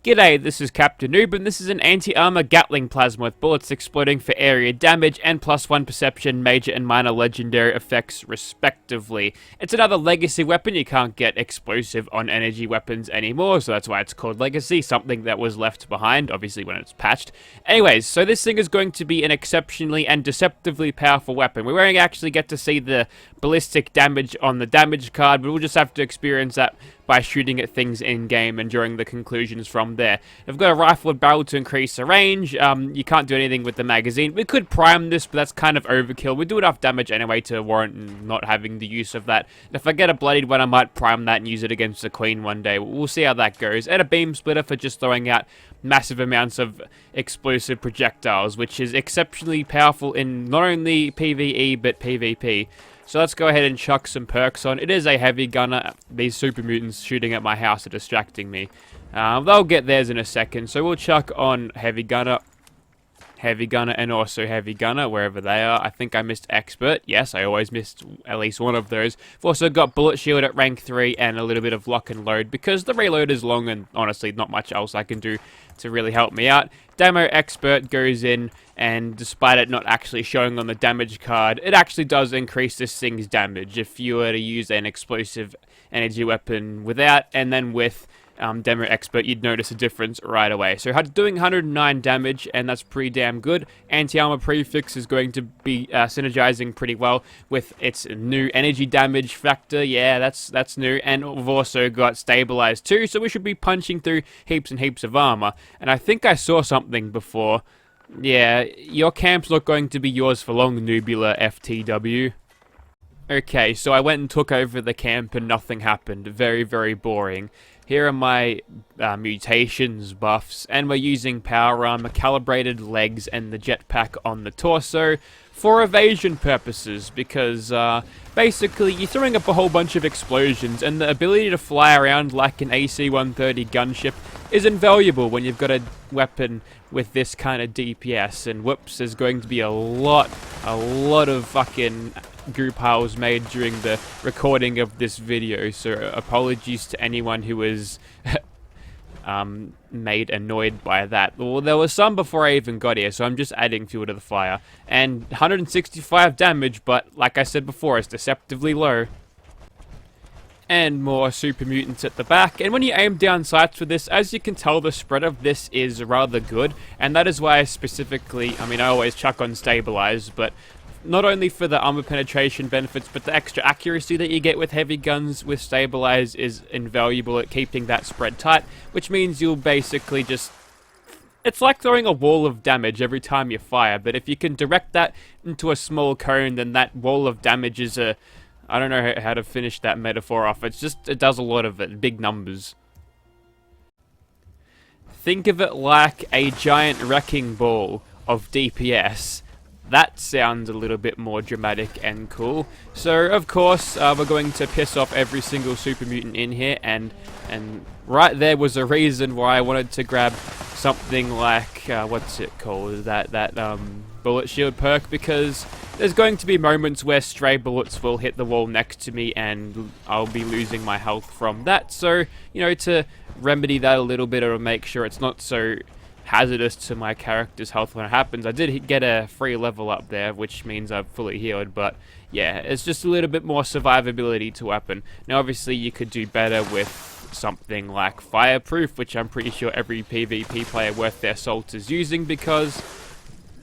G'day, this is Captainoob, and this is an anti-armor Gatling plasma with bullets exploding for area damage and +1 perception, major and minor legendary effects respectively. It's another legacy weapon. You can't get explosive on energy weapons anymore, so that's why it's called legacy, something that was left behind, obviously when it's patched. Anyways, so this thing is going to be an exceptionally and deceptively powerful weapon. We won't actually get to see the ballistic damage on the damage card, but we'll just have to experience that by shooting at things in-game and drawing the conclusions from there. I've got a rifle and barrel to increase the range. You can't do anything with the magazine. We could prime this, but that's kind of overkill. We do enough damage anyway to warrant not having the use of that. And if I get a bloodied one, I might prime that and use it against the Queen one day. We'll see how that goes. And a beam splitter for just throwing out massive amounts of explosive projectiles, which is exceptionally powerful in not only PvE, but PvP. So let's go ahead and chuck some perks on. It is a heavy gunner. These super mutants shooting at my house are distracting me. They'll get theirs in a second. So we'll chuck on heavy gunner, and also heavy gunner, wherever they are. I think I missed expert. Yes, I always missed at least one of those. I've also got bullet shield at rank 3 and a little bit of lock and load because the reload is long and honestly not much else I can do to really help me out. Demo expert goes in, and despite it not actually showing on the damage card, it actually does increase this thing's damage if you were to use an explosive energy weapon without and then with Demo Expert, you'd notice a difference right away. So doing 109 damage, and that's pretty damn good. Anti-armor prefix is going to be synergizing pretty well with its new energy damage factor. Yeah, that's new. And we've also got stabilized too, so we should be punching through heaps and heaps of armor. And I think I saw something before. Yeah, your camp's not going to be yours for long, Noobula FTW. Okay, so I went and took over the camp and nothing happened. Very, very boring. Here are my mutations buffs, and we're using power armor, calibrated legs, and the jetpack on the torso for evasion purposes, because basically you're throwing up a whole bunch of explosions, and the ability to fly around like an AC-130 gunship is invaluable when you've got a weapon with this kind of DPS. And whoops, there's going to be a lot of fucking group piles made during the recording of this video, so apologies to anyone who was made annoyed by that. Well, there was some before I even got here, so I'm just adding fuel to the fire. And 165 damage, but like I said before, it's deceptively low. And more super mutants at the back. And when you aim down sights with this, as you can tell, the spread of this is rather good, and that is why I specifically, I always chuck on stabilize, but not only for the armor penetration benefits, but the extra accuracy that you get with heavy guns with stabilize is invaluable at keeping that spread tight, which means you'll basically just... It's like throwing a wall of damage every time you fire, but if you can direct that into a small cone, then that wall of damage is a... I don't know how to finish that metaphor off. It's just, it does a lot of it, big numbers. Think of it like a giant wrecking ball of DPS. That sounds a little bit more dramatic and cool. So, of course, we're going to piss off every single super mutant in here, and right there was a reason why I wanted to grab something like, what's it called, that bullet shield perk, because there's going to be moments where stray bullets will hit the wall next to me and I'll be losing my health from that. So, you know, to remedy that a little bit or make sure it's not so hazardous to my character's health when it happens. I did get a free level up there, which means I've fully healed, but yeah, it's just a little bit more survivability to weapon. Now obviously you could do better with something like fireproof, which I'm pretty sure every PvP player worth their salt is using, because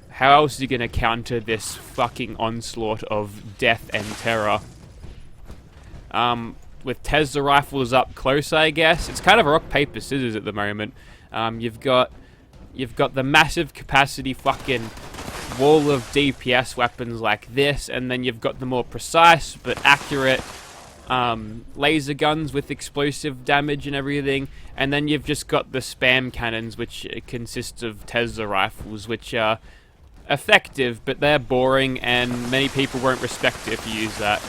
how else are you going to counter this fucking onslaught of death and terror? With Tesla rifles up close, I guess. It's kind of rock, paper, scissors at the moment. You've got the massive capacity fucking wall of DPS weapons like this, and then you've got the more precise but accurate laser guns with explosive damage and everything, and then you've just got the spam cannons, which consist of Tesla rifles, which are effective, but they're boring and many people won't respect it if you use that.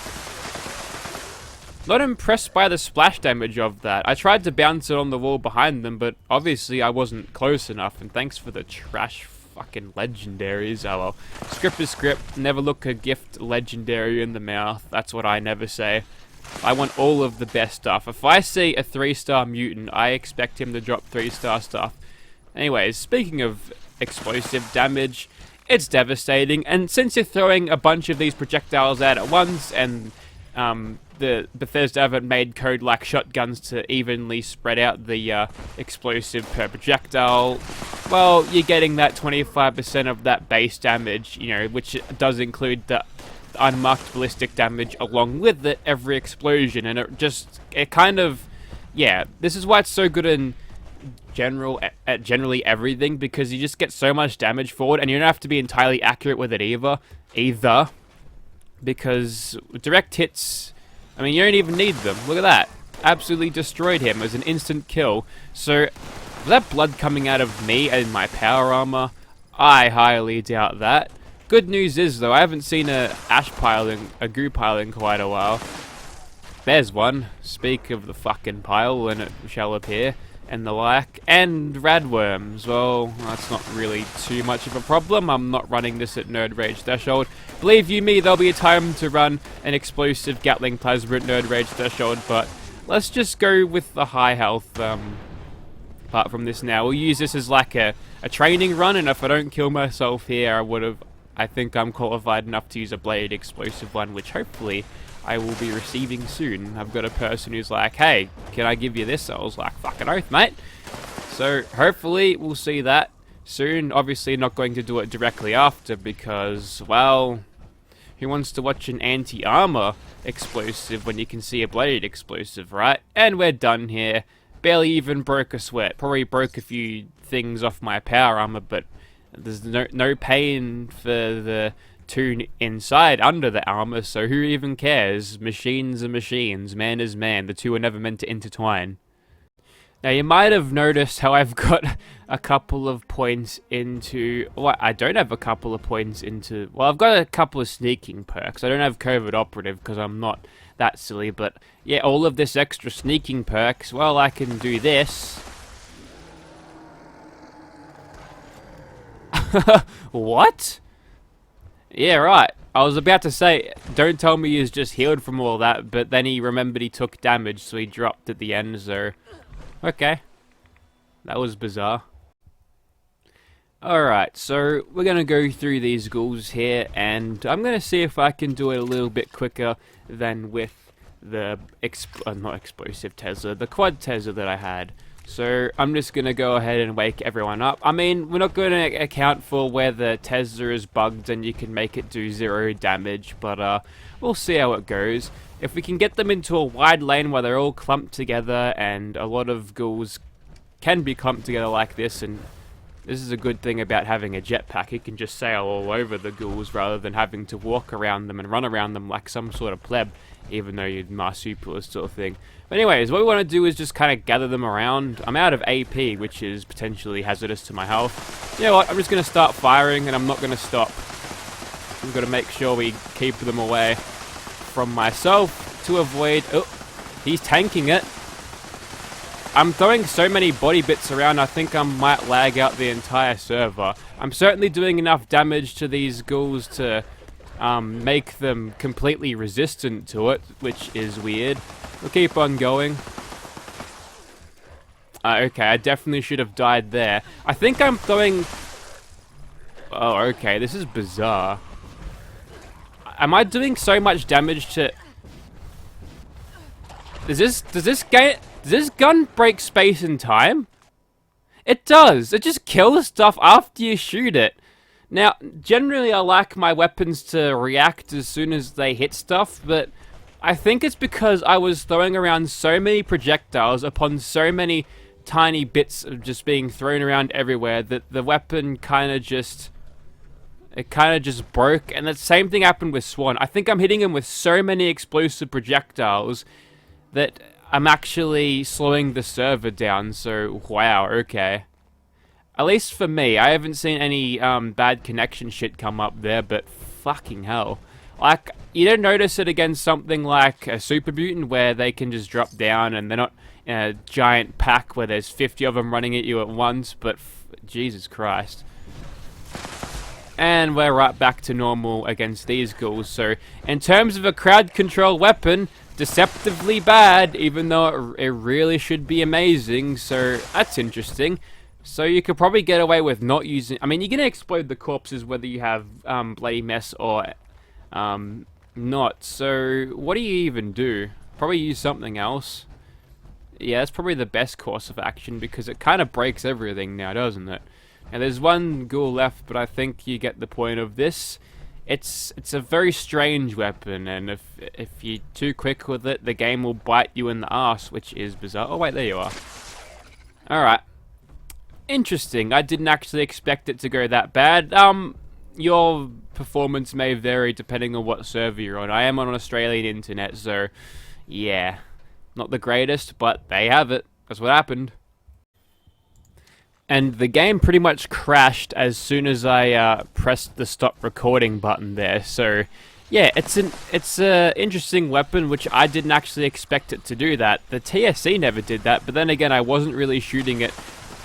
Not impressed by the splash damage of that. I tried to bounce it on the wall behind them, but obviously I wasn't close enough, and thanks for the trash fucking legendaries. Oh well. Script is script. Never look a gift legendary in the mouth. That's what I never say. I want all of the best stuff. If I see a 3-star mutant, I expect him to drop 3-star stuff. Anyways, speaking of explosive damage, it's devastating, and since you're throwing a bunch of these projectiles out at once, and the Bethesda haven't made code like shotguns to evenly spread out the explosive per projectile, well, you're getting that 25% of that base damage, you know, which does include the unmarked ballistic damage along with it every explosion, and it kind of, yeah, this is why it's so good in generally everything, because you just get so much damage forward, and you don't have to be entirely accurate with it either, because direct hits, I mean, you don't even need them. Look at that, absolutely destroyed him as an instant kill. So was that blood coming out of me and my power armor? I highly doubt that. Good news is, though, I haven't seen a goo pile in quite a while. There's one. Speak of the fucking pile when it shall appear, and the like. And radworms. Well, that's not really too much of a problem. I'm not running this at Nerd Rage Threshold. Believe you me, there'll be a time to run an explosive Gatling plasma at Nerd Rage Threshold, but let's just go with the high health apart from this now. We'll use this as like a training run, and if I don't kill myself here, I think I'm qualified enough to use a blade explosive one, which hopefully I will be receiving soon. I've got a person who's like, hey, can I give you this? I was like, fucking oath, mate. So hopefully we'll see that soon. Obviously not going to do it directly after, because, well, who wants to watch an anti-armor explosive when you can see a blade explosive, right? And we're done here. Barely even broke a sweat. Probably broke a few things off my power armor, but there's no pain for the two inside under the armor, so who even cares? Machines are machines, man is man. The two are never meant to intertwine. Now, you might have noticed how I've got a couple of points into... Well, I don't have a couple of points into... Well, I've got a couple of sneaking perks. I don't have Covert Operative because I'm not that silly, but yeah, all of this extra sneaking perks, well, I can do this. What? Yeah, right. I was about to say, don't tell me he's just healed from all that, but then he remembered he took damage, so he dropped at the end, so... Okay. That was bizarre. Alright, so we're going to go through these ghouls here, and I'm going to see if I can do it a little bit quicker than with the not explosive Tesla, the quad Tesla that I had. So I'm just going to go ahead and wake everyone up. I mean, we're not going to account for where the Tesla is bugged and you can make it do 0 damage, but we'll see how it goes. If we can get them into a wide lane where they're all clumped together, and a lot of ghouls can be clumped together like this, and this is a good thing about having a jetpack. You can just sail all over the ghouls rather than having to walk around them and run around them like some sort of pleb, even though you're marsupials sort of thing. But anyways, what we want to do is just kind of gather them around. I'm out of AP, which is potentially hazardous to my health. You know what, I'm just going to start firing, and I'm not going to stop. We've got to make sure we keep them away from myself to avoid... Oh, he's tanking it. I'm throwing so many body bits around, I think I might lag out the entire server. I'm certainly doing enough damage to these ghouls to make them completely resistant to it, which is weird. We'll keep on going. Okay, I definitely should have died there. I think I'm throwing... Oh, okay, this is bizarre. Am I doing so much damage to... Does this gun break space and time? It does. It just kills stuff after you shoot it. Now, generally I like my weapons to react as soon as they hit stuff, but I think it's because I was throwing around so many projectiles upon so many tiny bits of just being thrown around everywhere that the weapon kind of just broke. And the same thing happened with Swan. I think I'm hitting him with so many explosive projectiles that I'm actually slowing the server down. So, wow, okay. At least for me, I haven't seen any bad connection shit come up there, but fucking hell. Like, you don't notice it against something like a Super Mutant where they can just drop down and they're not in a giant pack where there's 50 of them running at you at once, but Jesus Christ. And we're right back to normal against these ghouls. So, in terms of a crowd control weapon, deceptively bad, even though it really should be amazing, so that's interesting. So you could probably get away with not using... I mean, you're going to explode the corpses whether you have Bloody Mess or not, so what do you even do? Probably use something else. Yeah, that's probably the best course of action, because it kind of breaks everything now, doesn't it? And there's one ghoul left, but I think you get the point of this. It's a very strange weapon, and if you're too quick with it, the game will bite you in the ass, which is bizarre. Oh wait, there you are. Alright. Interesting. I didn't actually expect it to go that bad. Your performance may vary depending on what server you're on. I am on an Australian internet, so yeah. Not the greatest, but they have it. That's what happened. And the game pretty much crashed as soon as I pressed the stop recording button there. So, yeah, it's a interesting weapon, which I didn't actually expect it to do that. The TSC never did that, but then again, I wasn't really shooting it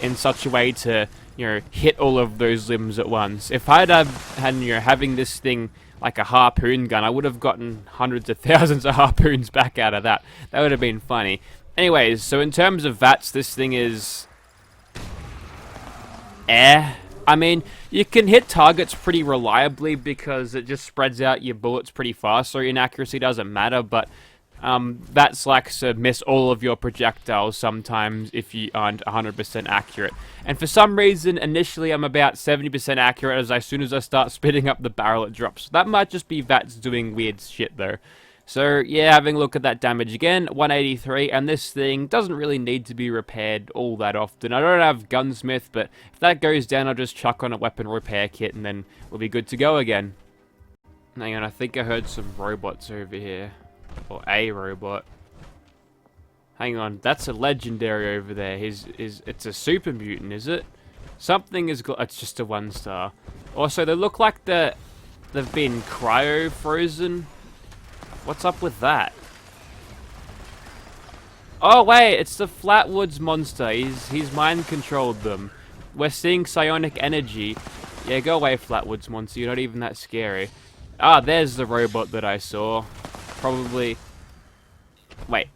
in such a way to, you know, hit all of those limbs at once. If I'd had, you know, having this thing like a harpoon gun, I would have gotten hundreds of thousands of harpoons back out of that. That would have been funny. Anyways, so in terms of VATS, this thing is... I mean, you can hit targets pretty reliably because it just spreads out your bullets pretty fast, so inaccuracy doesn't matter, but VATS likes to miss all of your projectiles sometimes if you aren't 100% accurate. And for some reason, initially I'm about 70% accurate, as soon as I start spitting up the barrel it drops. That might just be VATS doing weird shit though. So yeah, having a look at that damage again, 183, and this thing doesn't really need to be repaired all that often. I don't have Gunsmith, but if that goes down, I'll just chuck on a weapon repair kit and then we'll be good to go again. Hang on, I think I heard some robots over here. Or a robot. Hang on, that's a legendary over there. It's a super mutant, is it? Something is... It's just a 1-star. Also, they look like they've been cryo-frozen. What's up with that? Oh wait, it's the Flatwoods monster. He's mind-controlled them. We're seeing psionic energy. Yeah, go away, Flatwoods monster. You're not even that scary. Ah, there's the robot that I saw. Probably... Wait.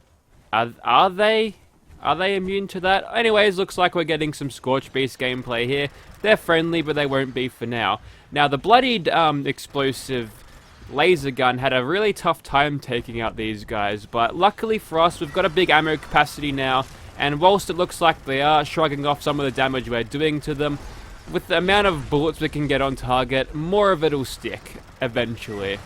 Are they immune to that? Anyways, looks like we're getting some Scorch Beast gameplay here. They're friendly, but they won't be for now. Now, the bloodied explosive laser gun had a really tough time taking out these guys, but luckily for us, we've got a big ammo capacity now, and whilst it looks like they are shrugging off some of the damage we're doing to them, with the amount of bullets we can get on target, more of it'll stick, eventually.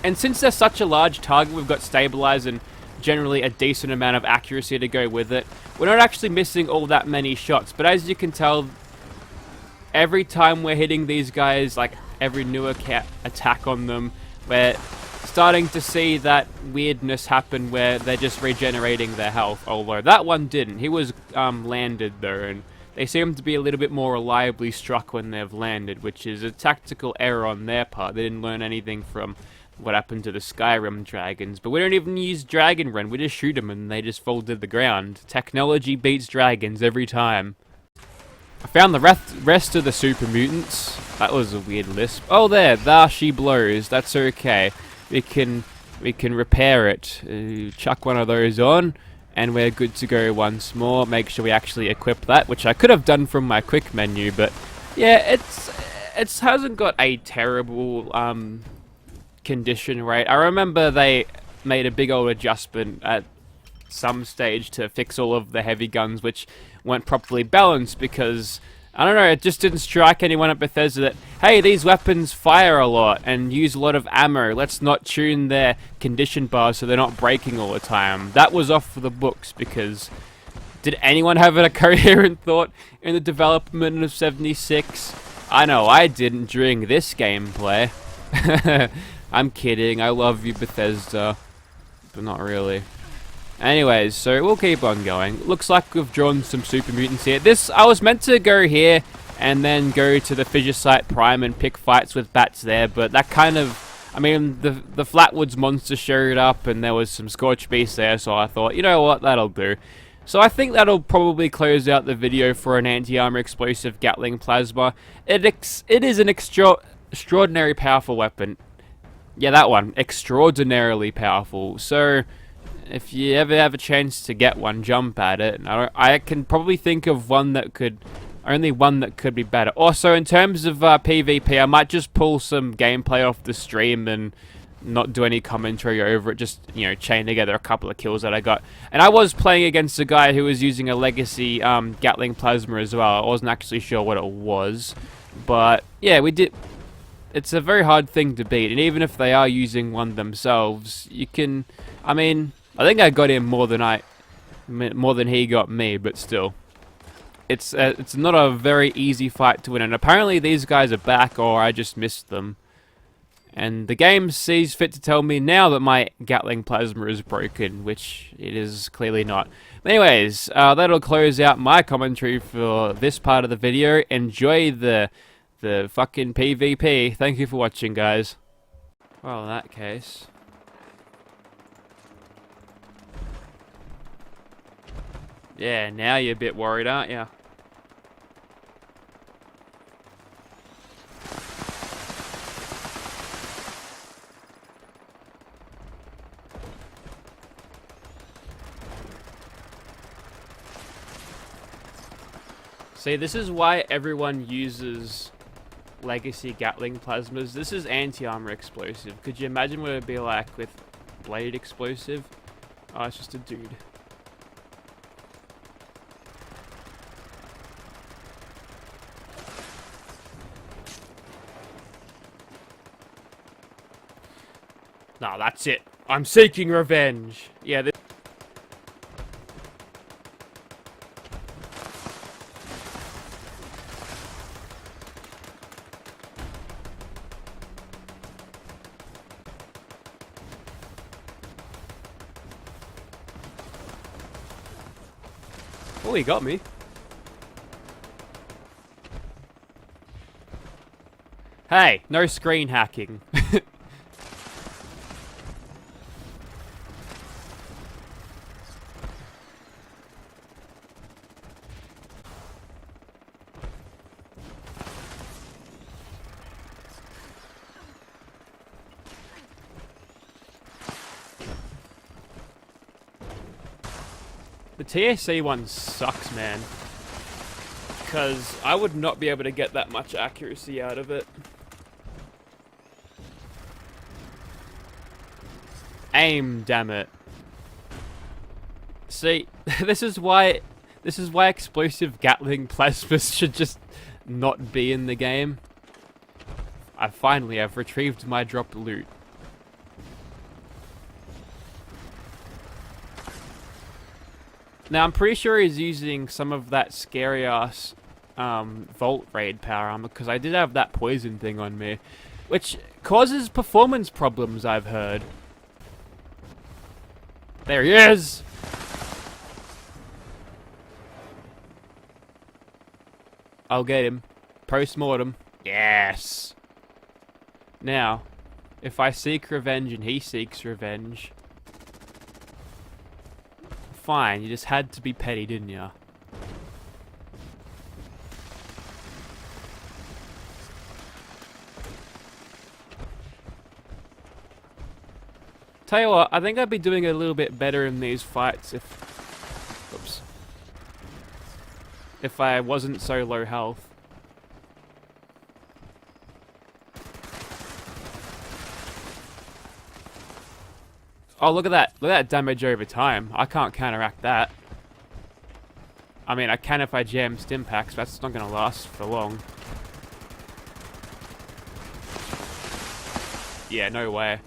And since they're such a large target, we've got stabilize and generally a decent amount of accuracy to go with it. We're not actually missing all that many shots, but as you can tell, every time we're hitting these guys, like every new attack on them, we're starting to see that weirdness happen where they're just regenerating their health, although that one didn't. He was landed though, and they seem to be a little bit more reliably struck when they've landed, which is a tactical error on their part. They didn't learn anything from what happened to the Skyrim dragons, but we don't even use Dragon Run. We just shoot them and they just fall to the ground. Technology beats dragons every time. I found the rest of the super mutants. That was a weird lisp. Oh, there she blows. That's okay. We can repair it. Chuck one of those on, and we're good to go once more. Make sure we actually equip that, which I could have done from my quick menu, but yeah, it hasn't got a terrible condition rate. I remember they made a big old adjustment at some stage to fix all of the heavy guns which weren't properly balanced, because I don't know, it just didn't strike anyone at Bethesda that, hey, these weapons fire a lot and use a lot of ammo, let's not tune their condition bars so they're not breaking all the time. That was off the books, because did anyone have a coherent thought in the development of 76? I know I didn't during this gameplay. I'm kidding, I love you, Bethesda, but not really. Anyways, so we'll keep on going. Looks like we've drawn some super mutants here. I was meant to go here and then go to the Fissure Site Prime and pick fights with bats there, but that kind of... I mean, the Flatwoods monster showed up and there was some Scorch Beasts there, so I thought, you know what, that'll do. So I think that'll probably close out the video for an anti-armor explosive Gatling plasma. It is an extraordinary powerful weapon. Yeah, that one. Extraordinarily powerful. So, if you ever have a chance to get one, jump at it. I can probably think of one that could... Only one that could be better. Also, in terms of PvP, I might just pull some gameplay off the stream and not do any commentary over it. Just, you know, chain together a couple of kills that I got. And I was playing against a guy who was using a legacy Gatling plasma as well. I wasn't actually sure what it was. But, yeah, we did... It's a very hard thing to beat. And even if they are using one themselves, you can... I mean, I think I got him more than he got me, but still. It's not a very easy fight to win, and apparently these guys are back, or I just missed them. And the game sees fit to tell me now that my Gatling plasma is broken, which it is clearly not. Anyways, that'll close out my commentary for this part of the video. Enjoy the fucking PvP. Thank you for watching, guys. Well, in that case... Yeah, now you're a bit worried, aren't you? See, this is why everyone uses legacy Gatling plasmas. This is anti-armor explosive. Could you imagine what it would be like with blade explosive? Oh, it's just a dude. No, that's it. I'm seeking revenge. Yeah, this... Oh, he got me. Hey, no screen hacking. The TSC one sucks, man. Because I would not be able to get that much accuracy out of it. Aim, damn it. See, this is why explosive Gatling plasmas should just not be in the game. I've retrieved my dropped loot. Now, I'm pretty sure he's using some of that scary-ass Volt Raid power armor, because I did have that poison thing on me, which causes performance problems, I've heard. There he is! I'll get him. Post-mortem. Yes! Now, if I seek revenge and he seeks revenge... Fine, you just had to be petty, didn't ya? Tell you what, I think I'd be doing a little bit better in these fights if... Oops. If I wasn't so low health. Oh, look at that. Look at that damage over time. I can't counteract that. I mean, I can if I jam stim packs, but that's not going to last for long. Yeah, no way.